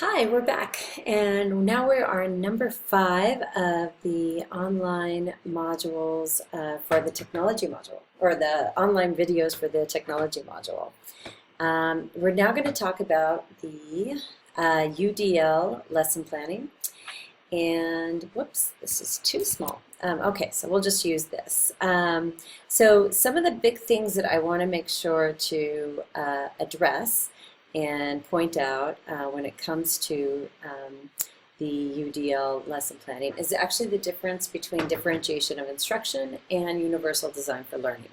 Hi, we're back, and now we are on number 5 of the online modules for the technology module, or the online videos for the technology module. We're now going to talk about the UDL lesson planning, and whoops, this is too small. Okay, so we'll just use this. So some of the big things that I want to make sure to address and point out when it comes to the UDL lesson planning is actually the difference between differentiation of instruction and universal design for learning.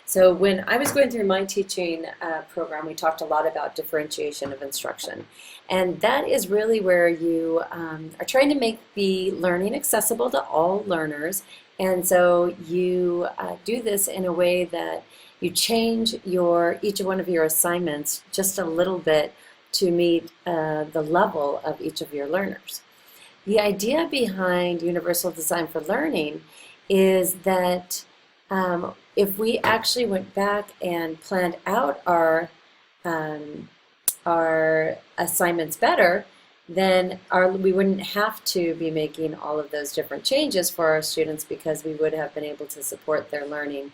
So when I was going through my teaching program, we talked a lot about differentiation of instruction. And that is really where you are trying to make the learning accessible to all learners. And so you do this in a way that you change each one of your assignments just a little bit to meet the level of each of your learners. The idea behind Universal Design for Learning is that if we actually went back and planned out our assignments better, then we wouldn't have to be making all of those different changes for our students because we would have been able to support their learning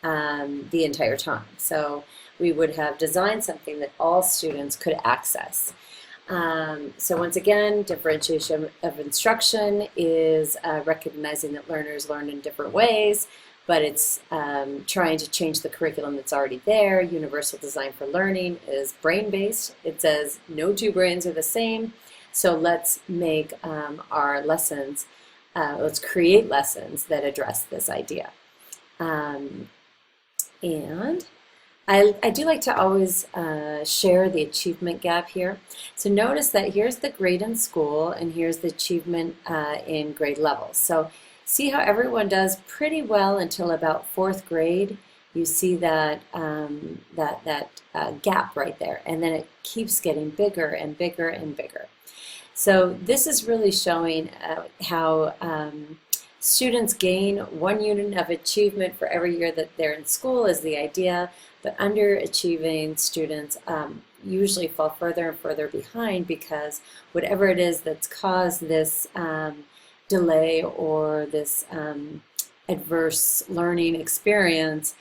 the entire time. So we would have designed something that all students could access. So once again, differentiation of instruction is recognizing that learners learn in different ways, but it's trying to change the curriculum that's already there. Universal Design for Learning is brain-based. It says no two brains are the same, so let's make our lessons, let's create lessons that address this idea. And I do like to always share the achievement gap here. So notice that here's the grade in school and here's the achievement in grade levels. So see how everyone does pretty well until about 4th grade. You see that gap right there, and then it keeps getting bigger and bigger and bigger. So this is really showing how students gain 1 unit of achievement for every year that they're in school is the idea, but underachieving students usually fall further and further behind because whatever it is that's caused this delay or this adverse learning experience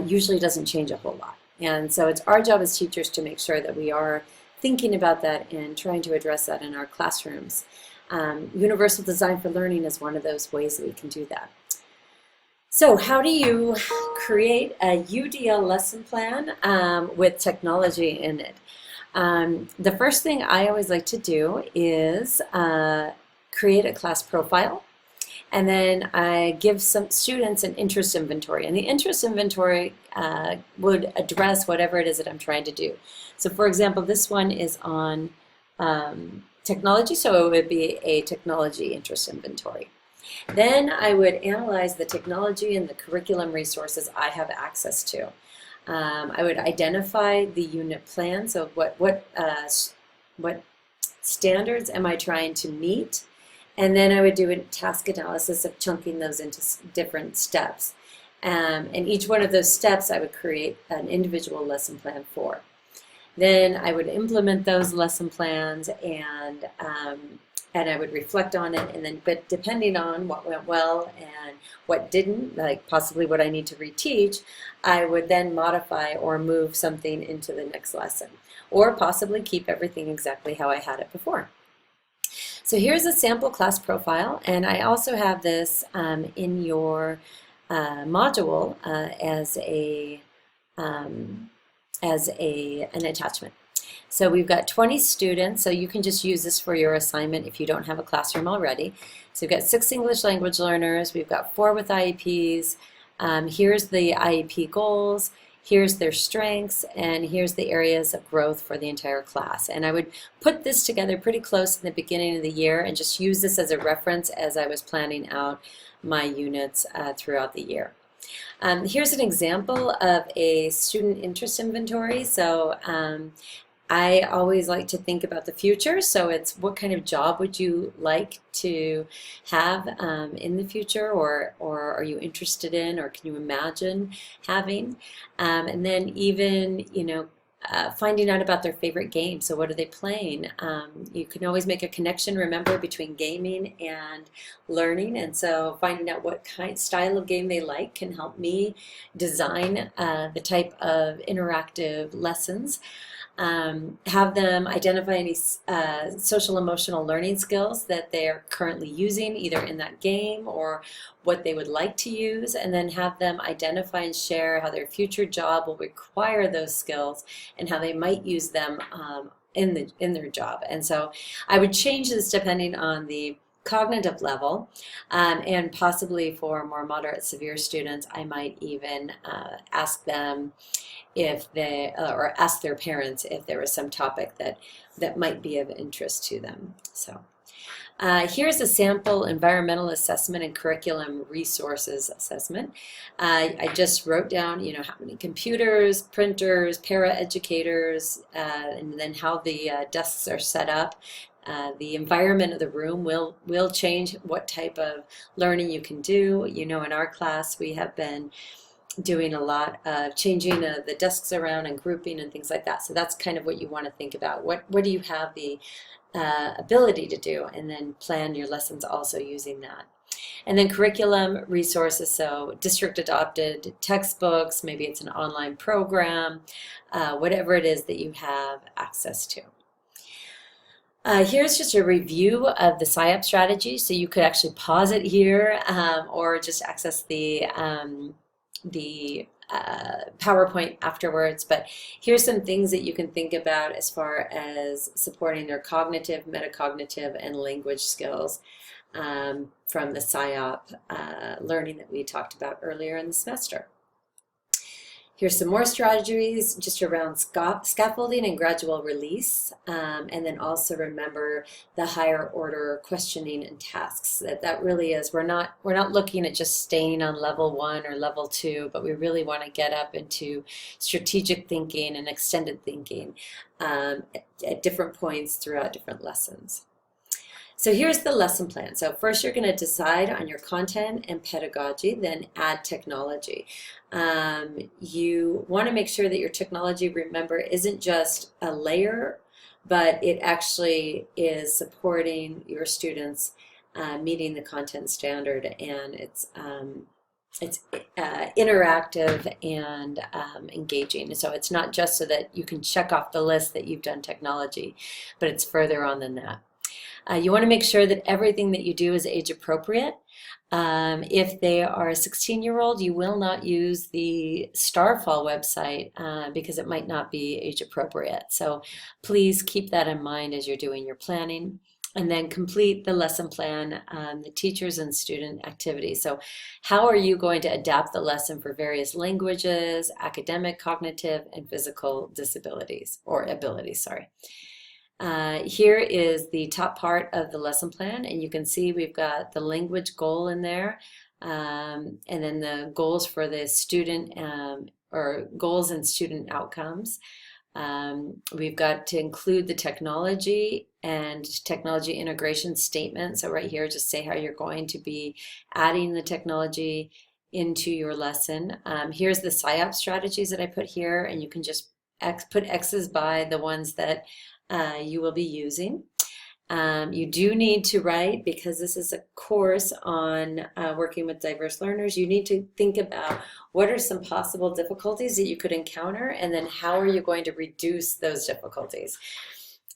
usually doesn't change a whole lot. And so it's our job as teachers to make sure that we are thinking about that and trying to address that in our classrooms. Universal Design for Learning is one of those ways that we can do that. So how do you create a UDL lesson plan with technology in it? The first thing I always like to do is create a class profile, and then I give some students an interest inventory, and the interest inventory would address whatever it is that I'm trying to do. So for example, this one is on technology, so it would be a technology interest inventory. Then I would analyze the technology and the curriculum resources I have access to. I would identify the unit plan, so what standards am I trying to meet, and then I would do a task analysis of chunking those into different steps. And each one of those steps I would create an individual lesson plan for. Then I would implement those lesson plans and I would reflect on it, and then, but depending on what went well and what didn't, like possibly what I need to reteach, I would then modify or move something into the next lesson, or possibly keep everything exactly how I had it before. So here's a sample class profile, and I also have this in your module an attachment. So we've got 20 students, so you can just use this for your assignment if you don't have a classroom already. So we've got 6 English language learners, we've got 4 with IEPs, here's the IEP goals, here's their strengths, and here's the areas of growth for the entire class. And I would put this together pretty close in the beginning of the year and just use this as a reference as I was planning out my units throughout the year. Here's an example of a student interest inventory. So I always like to think about the future. So it's what kind of job would you like to have in the future, or are you interested in, or can you imagine having? And then even, finding out about their favorite game. So what are they playing? You can always make a connection, remember, between gaming and learning. And so finding out what style of game they like can help me design the type of interactive lessons. Have them identify any social emotional learning skills that they're currently using either in that game or what they would like to use, and then have them identify and share how their future job will require those skills and how they might use them in their job. And so I would change this depending on the cognitive level, and possibly for more moderate severe students I might even ask them if they or ask their parents if there was some topic that might be of interest to them. So here's a sample environmental assessment and curriculum resources assessment. I just wrote down, how many computers, printers, para-educators, and then how the desks are set up. The environment of the room will change what type of learning you can do. In our class we have been doing a lot of changing the desks around and grouping and things like that. So that's kind of what you want to think about. What do you have the ability to do, and then plan your lessons also using that. And then curriculum resources, so district adopted textbooks, maybe it's an online program, whatever it is that you have access to. Here's just a review of the SIOP strategy, so you could actually pause it here or just access the PowerPoint afterwards. But here's some things that you can think about as far as supporting their cognitive, metacognitive, and language skills from the SIOP learning that we talked about earlier in the semester. Here's some more strategies just around scaffolding and gradual release, and then also remember the higher order questioning and tasks. That really is, we're not looking at just staying on level 1 or level 2, but we really want to get up into strategic thinking and extended thinking at different points throughout different lessons. So here's the lesson plan. So first you're going to decide on your content and pedagogy, then add technology. You want to make sure that your technology, remember, isn't just a layer, but it actually is supporting your students meeting the content standard, and it's interactive and engaging. So it's not just so that you can check off the list that you've done technology, but it's further on than that. You want to make sure that everything that you do is age appropriate. If they are a 16-year-old, you will not use the Starfall website because it might not be age appropriate. So please keep that in mind as you're doing your planning. And then complete the lesson plan, the teachers and student activities. So how are you going to adapt the lesson for various languages, academic, cognitive, and physical disabilities, or abilities, sorry. Here is the top part of the lesson plan, and you can see we've got the language goal in there, and then the goals for the student, or goals and student outcomes. We've got to include the technology and technology integration statement. So right here, just say how you're going to be adding the technology into your lesson. Here's the SIOP strategies that I put here, and you can just put X's by the ones that you will be using. You do need to write, because this is a course on working with diverse learners, you need to think about what are some possible difficulties that you could encounter, and then how are you going to reduce those difficulties.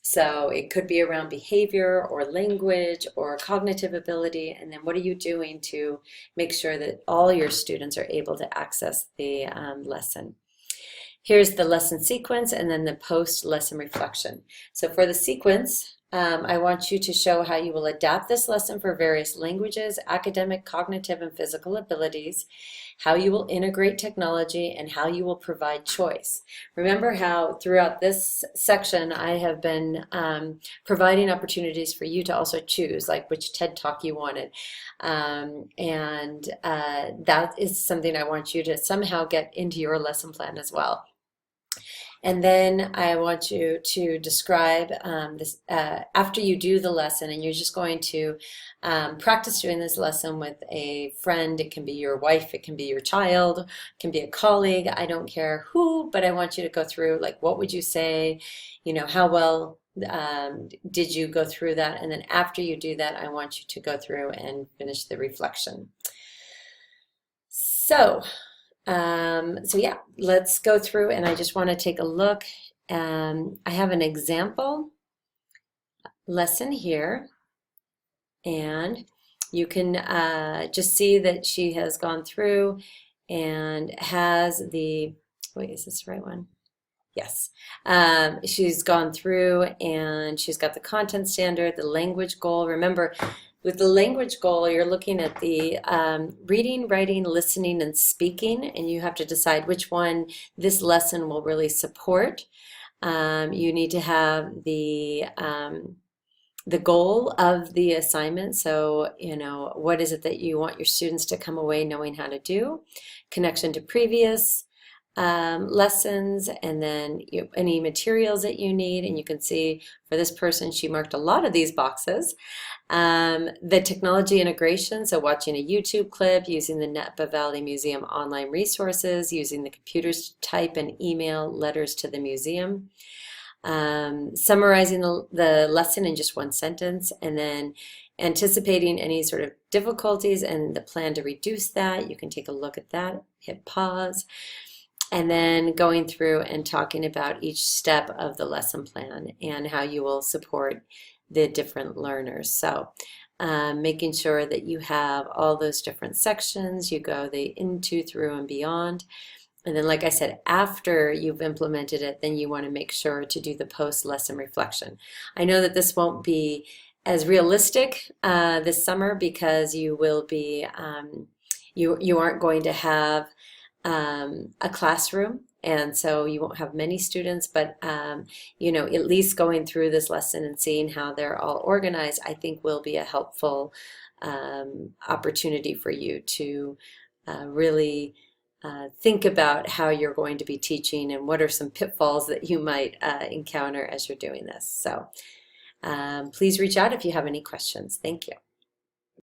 So it could be around behavior or language or cognitive ability, and then what are you doing to make sure that all your students are able to access the lesson. Here's the lesson sequence and then the post-lesson reflection. So for the sequence, I want you to show how you will adapt this lesson for various languages, academic, cognitive, and physical abilities, how you will integrate technology, and how you will provide choice. Remember how throughout this section I have been providing opportunities for you to also choose, like which TED Talk you wanted. That is something I want you to somehow get into your lesson plan as well. And then I want you to describe this after you do the lesson, and you're just going to practice doing this lesson with a friend. It can be your wife, it can be your child, it can be a colleague. I don't care who, but I want you to go through, like, what would you say? You know, how well did you go through that? And then after you do that, I want you to go through and finish the reflection. So yeah, let's go through, and I just want to take a look. I have an example lesson here, and you can just see that she has gone through and has the, wait, is this the right one? Yes. She's gone through and she's got the content standard, the language goal. Remember, with the language goal, you're looking at the reading, writing, listening, and speaking, and you have to decide which one this lesson will really support. You need to have the goal of the assignment. So, you know, what is it that you want your students to come away knowing how to do? Connection to previous lessons, and then any materials that you need. And you can see for this person, she marked a lot of these boxes. The technology integration, so watching a YouTube clip, using the Napa Valley Museum online resources, using the computers to type and email letters to the museum, summarizing the lesson in just one sentence, and then anticipating any sort of difficulties and the plan to reduce that. You can take a look at that, hit pause, and then going through and talking about each step of the lesson plan and how you will support the different learners. So making sure that you have all those different sections, you go the into, through, and beyond. And then, like I said, after you've implemented it, then you want to make sure to do the post-lesson reflection. I know that this won't be as realistic this summer because you will be, you aren't going to have a classroom, and so you won't have many students, but you know, at least going through this lesson and seeing how they're all organized, I think will be a helpful opportunity for you to really think about how you're going to be teaching and what are some pitfalls that you might encounter as you're doing this. So please reach out if you have any questions. Thank you.